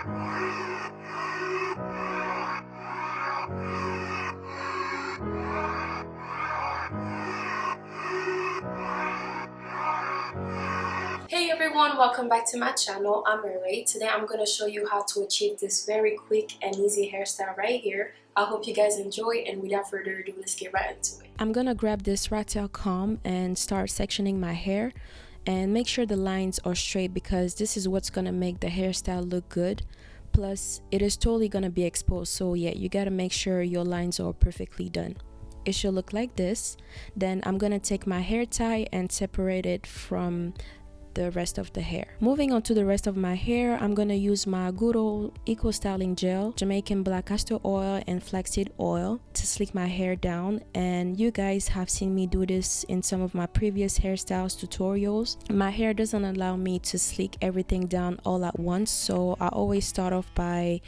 Hey everyone, welcome back to my channel. I'm Ray. Today I'm going to show you how to achieve this very quick and easy hairstyle right here. I hope you guys enjoy, and without further ado, let's get right into it. I'm going to grab this rat tail comb and start sectioning my hair, and make sure the lines are straight because this is what's going to make the hairstyle look good. Plus it is totally going to be exposed, so yeah, you got to make sure your lines are perfectly done. It should look like this. Then I'm going to take my hair tie and separate it from the rest of the hair. Moving on to the rest of my hair, I'm gonna use my good old Ecostyling gel, Jamaican black castor oil and flaxseed oil to slick my hair down. And you guys have seen me do this in some of my previous hairstyles tutorials. My hair doesn't allow me to slick everything down all at once, so I always start off by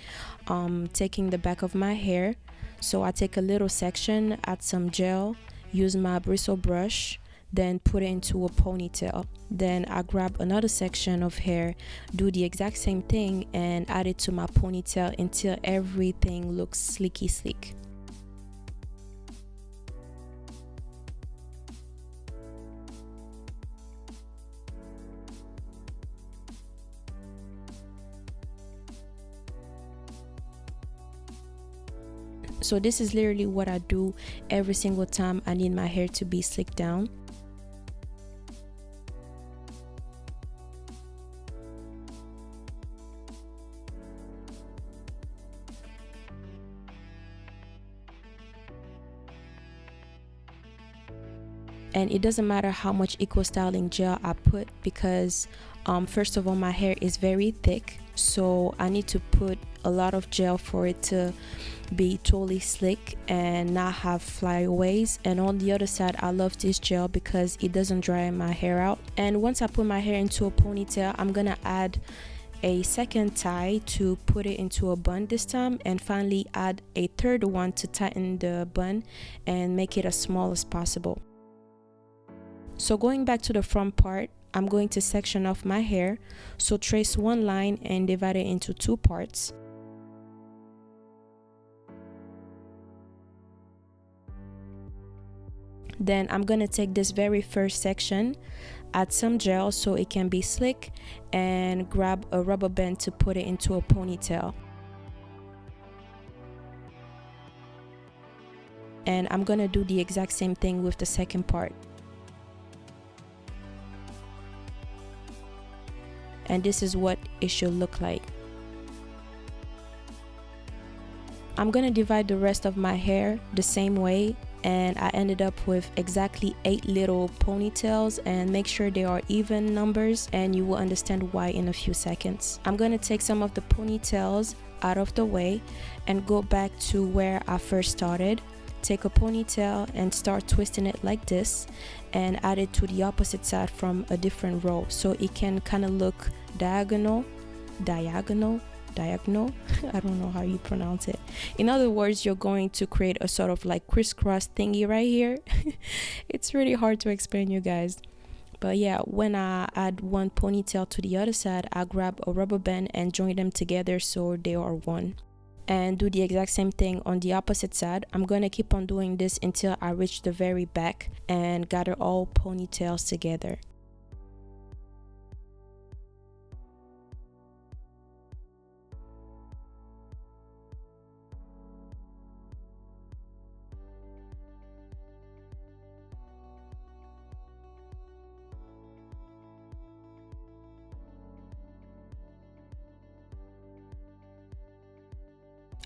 taking the back of my hair. So I take a little section, add some gel, use my bristle brush, then put it into a ponytail. Then I grab another section of hair, do the exact same thing, and add it to my ponytail until everything looks slicky slick. So this is literally what I do every single time I need my hair to be slicked down. And it doesn't matter how much Ecostyling gel I put because first of all, my hair is very thick, so I need to put a lot of gel for it to be totally slick and not have flyaways. And on the other side, I love this gel because it doesn't dry my hair out. And once I put my hair into a ponytail, I'm gonna add a second tie to put it into a bun this time, and finally add a third one to tighten the bun and make it as small as possible. So going back to the front part, I'm going to section off my hair. So trace one line and divide it into two parts. Then I'm going to take this very first section, add some gel so it can be slick, and grab a rubber band to put it into a ponytail. And I'm going to do the exact same thing with the second part. And this is what it should look like. I'm gonna divide the rest of my hair the same way, and I ended up with exactly 8 little ponytails, and make sure they are even numbers, and you will understand why in a few seconds. I'm gonna take some of the ponytails out of the way and go back to where I first started. Take a ponytail and start twisting it like this, and add it to the opposite side from a different row, so it can kind of look diagonal. I don't know how you pronounce it. In other words, you're going to create a sort of like crisscross thingy right here. It's really hard to explain, you guys. But yeah, when I add one ponytail to the other side, I grab a rubber band and join them together so they are one. And do the exact same thing on the opposite side. I'm going to keep on doing this until I reach the very back and gather all ponytails together.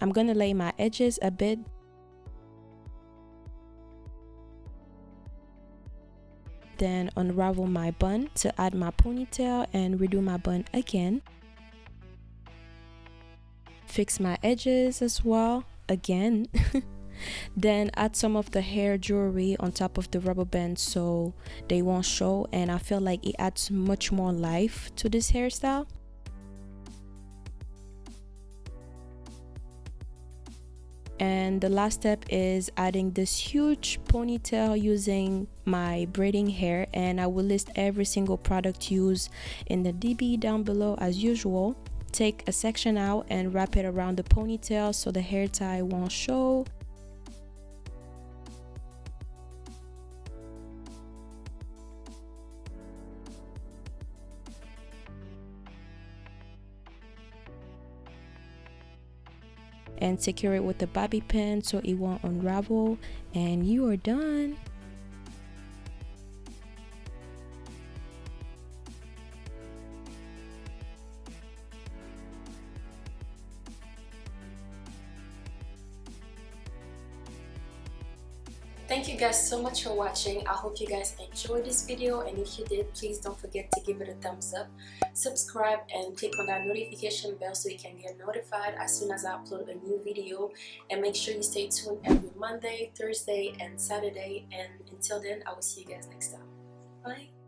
I'm gonna lay my edges a bit. Then unravel my bun to add my ponytail and redo my bun again. Fix my edges as well again. Then add some of the hair jewelry on top of the rubber band so they won't show, and I feel like it adds much more life to this hairstyle. And the last step is adding this huge ponytail using my braiding hair, and I will list every single product used in the DB down below as usual. take a section out and wrap it around the ponytail so the hair tie won't show. And secure it with a bobby pin so it won't unravel, and you are done. Thank you guys so much for watching. I hope you guys enjoyed this video, and if you did, please don't forget to give it a thumbs up, subscribe, and click on that notification bell so you can get notified as soon as I upload a new video. And make sure you stay tuned every Monday, Thursday, and Saturday. And until then, I will see you guys next time. Bye.